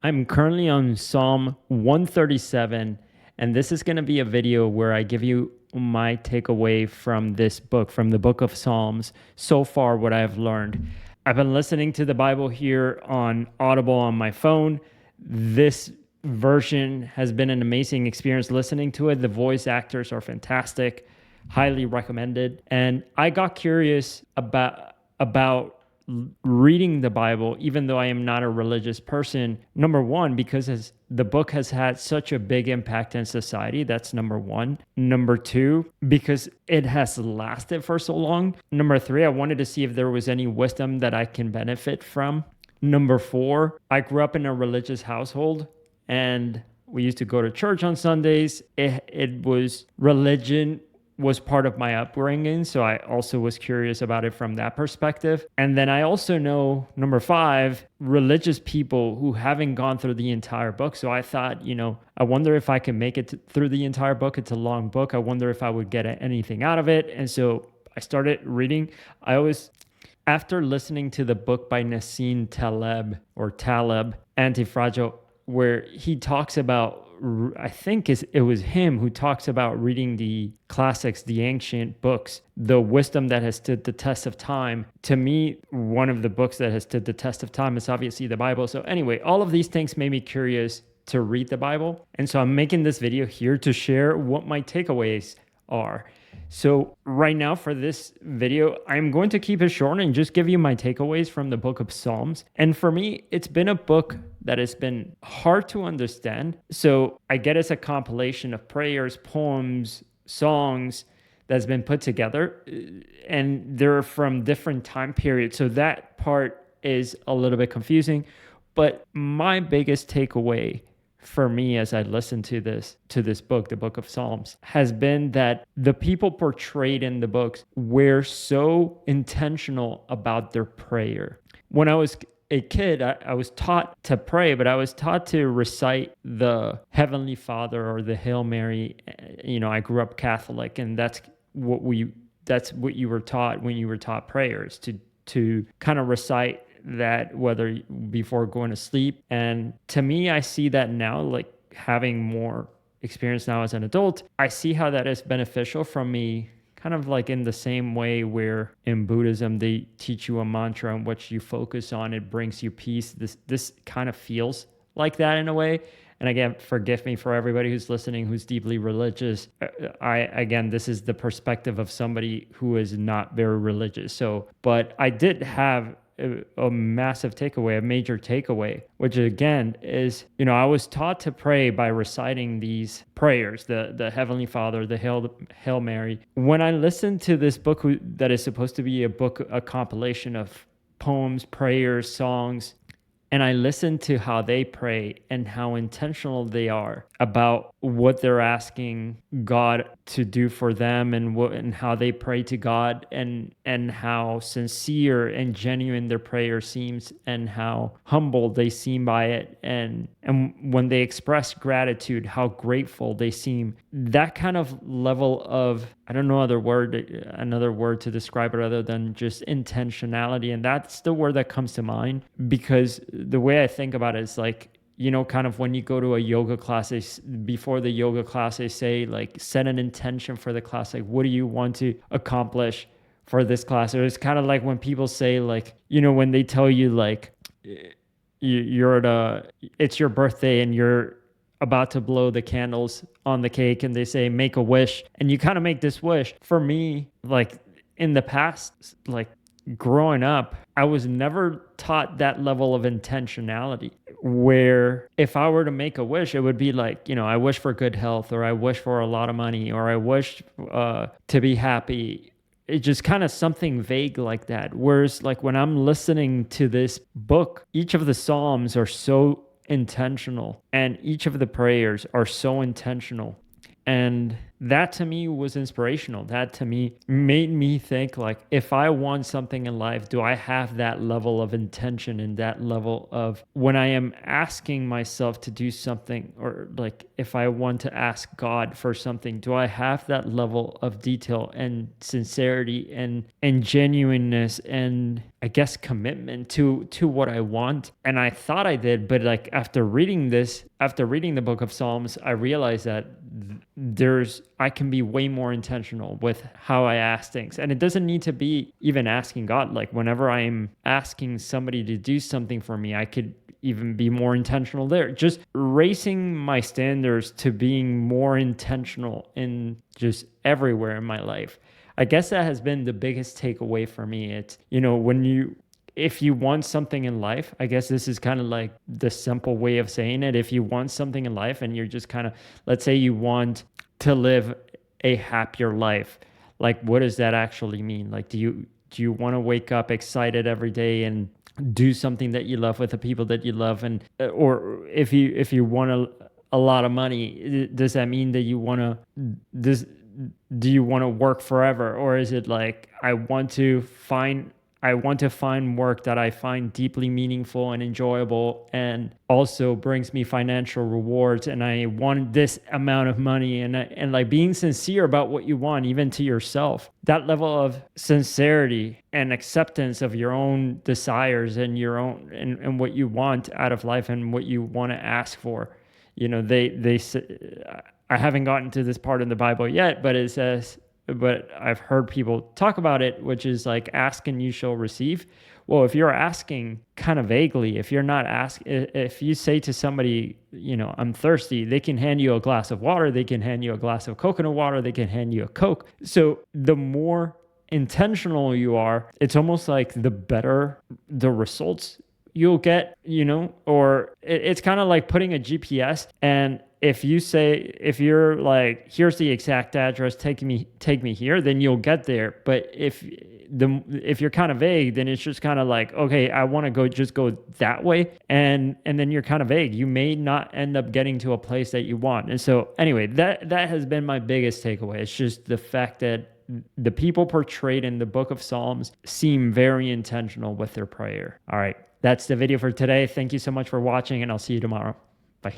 I'm currently on Psalm 137, and this is going to be a video where I give you my takeaway from this book, from the book of Psalms, so far, what I've learned. I've been listening to the Bible here on Audible on my phone. This version has been an amazing experience listening to it. The voice actors are fantastic, highly recommended. And I got curious about reading the Bible, even though I am not a religious person. Number one, because the book has had such a big impact in society. That's number one. Number two, because it has lasted for so long. Number three, I wanted to see if there was any wisdom that I can benefit from. Number four, I grew up in a religious household and we used to go to church on Sundays. It was religion was part of my upbringing. So I also was curious about it from that perspective. And then I also know, number five, religious people who haven't gone through the entire book. So I thought, I wonder if I can make it through the entire book. It's a long book. I wonder if I would get anything out of it. And so I started reading. After listening to the book by Nassim Taleb, Anti-Fragile, where he talks about, I think it was him who talks about reading the classics, the ancient books, the wisdom that has stood the test of time. To me, one of the books that has stood the test of time is obviously the Bible. So anyway, all of these things made me curious to read the Bible. And so I'm making this video here to share what my takeaways are. So right now for this video, I'm going to keep it short and just give you my takeaways from the book of Psalms. And for me, it's been a book that has been hard to understand. So I get it's a compilation of prayers, poems, songs that's been put together, and they're from different time periods. So that part is a little bit confusing. But my biggest takeaway for me as I listened to this book, the book of Psalms, has been that the people portrayed in the books were so intentional about their prayer. When I was a kid, I was taught to pray, but I was taught to recite the Heavenly Father or the Hail Mary. I grew up Catholic, and that's what you were taught when you were taught prayers, to kind of recite that, whether before going to sleep. And to me, I see that now, like having more experience now as an adult, I see how that is beneficial from me, kind of like in the same way where in Buddhism, they teach you a mantra and what you focus on, it brings you peace. This kind of feels like that in a way. And again, forgive me for everybody who's listening, who's deeply religious. This is the perspective of somebody who is not very religious. But I did have a massive takeaway, a major takeaway, which again is, I was taught to pray by reciting these prayers, the Heavenly Father, the Hail Mary. When I listened to this book that is supposed to be a compilation of poems, prayers, songs, and I listened to how they pray and how intentional they are about what they're asking God to do for them, and how they pray to God, and how sincere and genuine their prayer seems, and how humble they seem by it, and when they express gratitude, how grateful they seem. That kind of level of, I don't know another word to describe it other than just intentionality, and that's the word that comes to mind, because the way I think about it is like, kind of when you go to a yoga class, before the yoga class, they say, like, set an intention for the class. Like, what do you want to accomplish for this class? Or it's kind of like when people say, like, when they tell you, like, it's your birthday and you're about to blow the candles on the cake, and they say, make a wish. And you kind of make this wish. For me, like, in the past, like, growing up, I was never taught that level of intentionality, where if I were to make a wish, it would be like, I wish for good health, or I wish for a lot of money, or I wish to be happy. It's just kind of something vague like that. Whereas like when I'm listening to this book, each of the Psalms are so intentional, and each of the prayers are so intentional. And that to me was inspirational. That to me made me think like, if I want something in life, do I have that level of intention and that level of when I am asking myself to do something, or like if I want to ask God for something, do I have that level of detail and sincerity and genuineness and I guess commitment to what I want? And I thought I did, but like after reading the book of Psalms, I realized that I can be way more intentional with how I ask things. And it doesn't need to be even asking God. Like whenever I'm asking somebody to do something for me, I could even be more intentional there. Just raising my standards to being more intentional in just everywhere in my life. I guess that has been the biggest takeaway for me. It's, if you want something in life, I guess this is kind of like the simple way of saying it. If you want something in life and you're just kind of, let's say you want to live a happier life, like what does that actually mean? Like, do you want to wake up excited every day and do something that you love with the people that you love? And, or if you want a lot of money, does that mean that do you want to work forever? Or is it like, I want to find work that I find deeply meaningful and enjoyable and also brings me financial rewards, and I want this amount of money, and like being sincere about what you want, even to yourself. That level of sincerity and acceptance of your own desires and your own and what you want out of life and what you want to ask for. They say, I haven't gotten to this part in the Bible yet, but it says, but I've heard people talk about it, which is like, ask and you shall receive. Well, if you're asking kind of vaguely, if you're not if you say to somebody, I'm thirsty, they can hand you a glass of water, they can hand you a glass of coconut water, they can hand you a Coke. So the more intentional you are, it's almost like the better the results you'll get, or it's kind of like putting a GPS. And if you're like, here's the exact address, take me here, then you'll get there. But if you're kind of vague, then it's just kind of like, okay, I want to just go that way. And then you're kind of vague. You may not end up getting to a place that you want. And so anyway, that has been my biggest takeaway. It's just the fact that the people portrayed in the book of Psalms seem very intentional with their prayer. All right. That's the video for today. Thank you so much for watching, and I'll see you tomorrow. Bye.